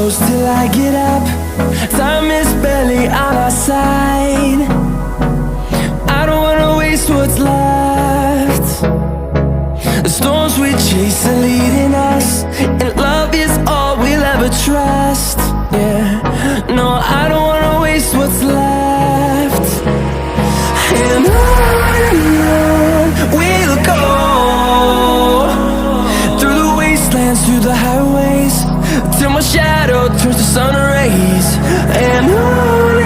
close till I get up. Time is barely on our side. I don't wanna waste what's left. The storms we chase are leading us, and love is all we'll ever trust. Yeah, no, I don't wanna waste what's left. And on we'll go, through the wastelands, through the highways, till my shadow turns to sun rays. And on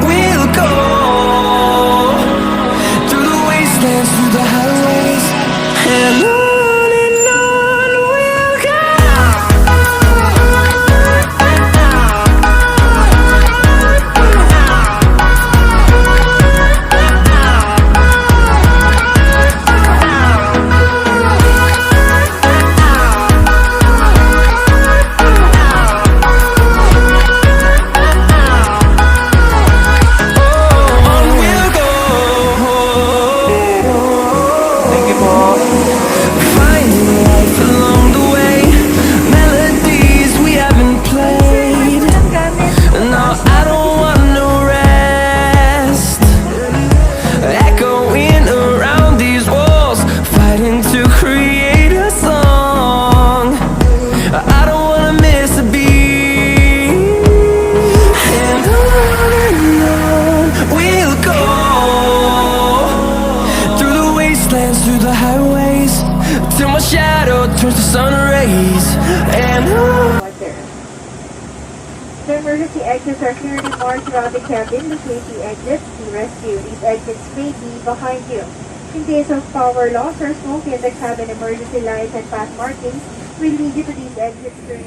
we'll go, through the wastelands, through the highways, and on we'll go. Through the highways, till my shadow turns to sun rays. And the emergency exits are clearly marked around the cabin. The safety exits to rescue. These exits may be behind you. In case of power loss or smoke in the cabin, emergency lights and path markings will lead you to these exits during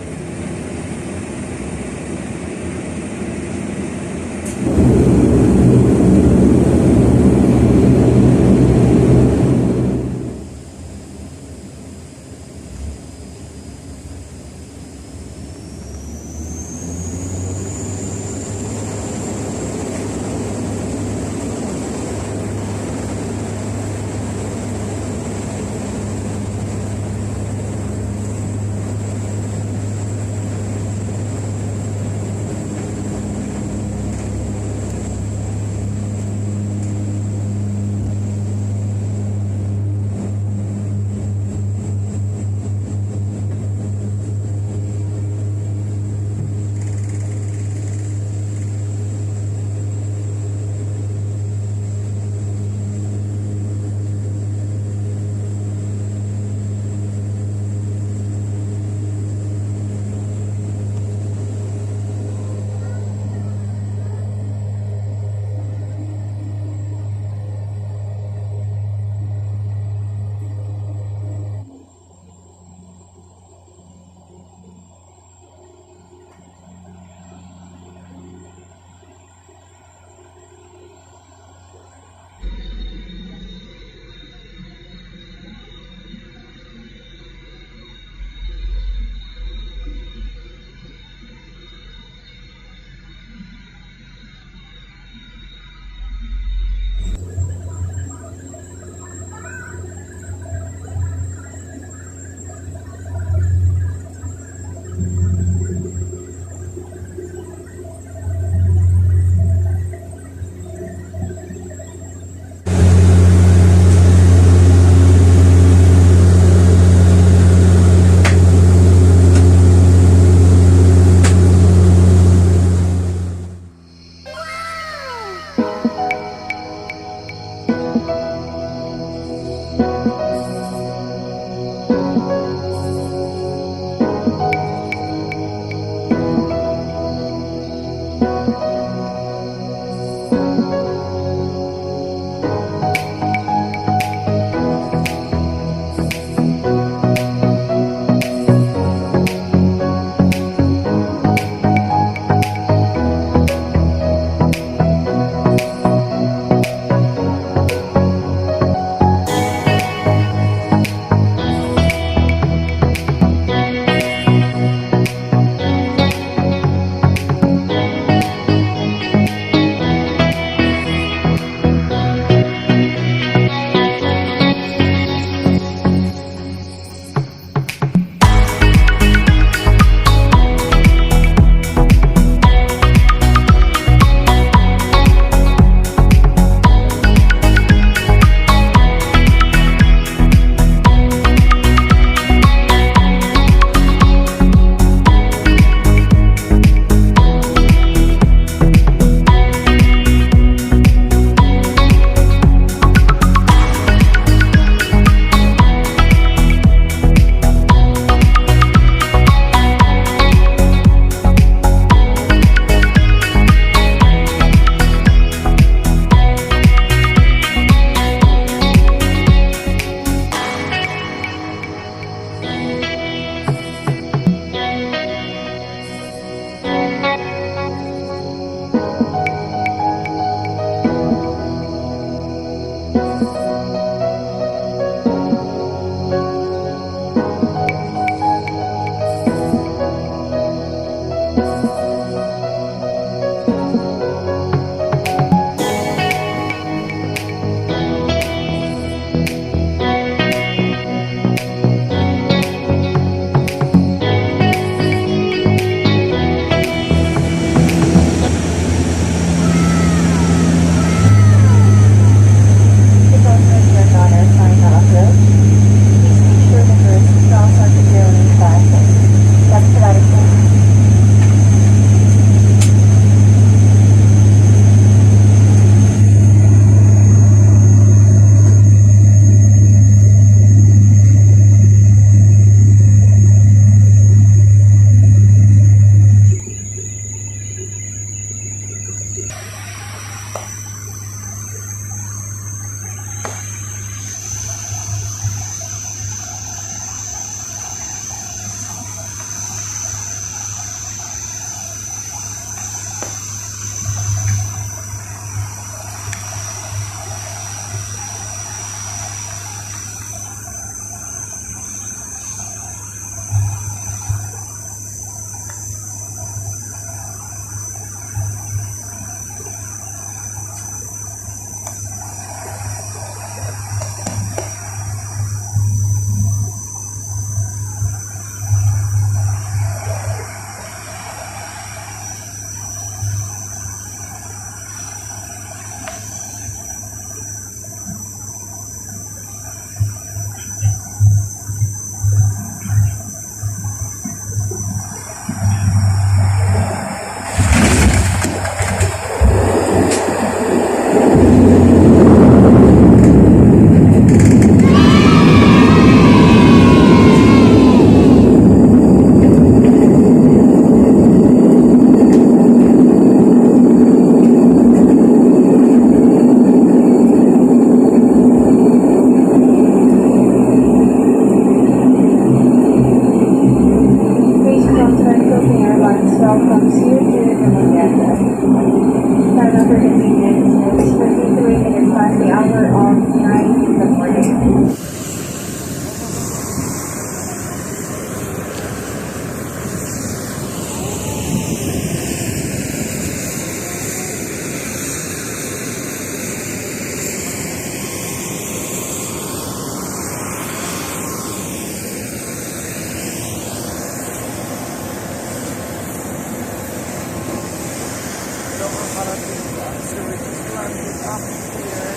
makarating sa Sewage Landing up here.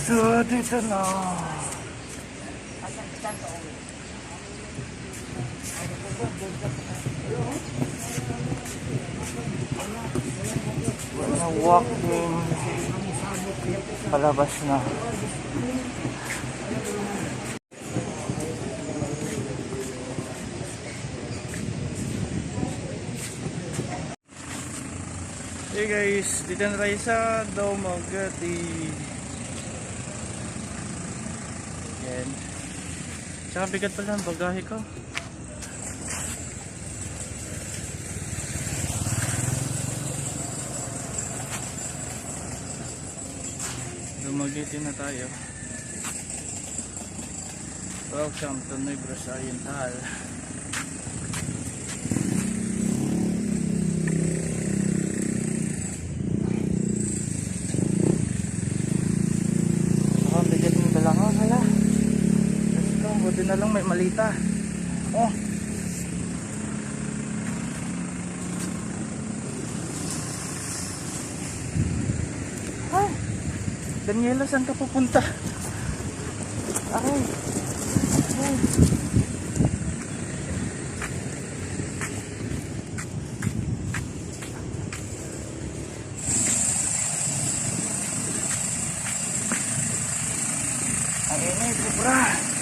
So, dito na. We're na walking palabas na. Hey guys, dito na tayo sa Domagati. Yan. Tsaka bigat pala ang bagahe ko. Dumagiti na tayo. Welcome to Negros Oriental. Bigat yung dala ko. Hala. Let's go. Buti na lang may malita. Oh. Ay. Daniela, saan ka pupunta? Ay. Ay. Ang inay, sobra.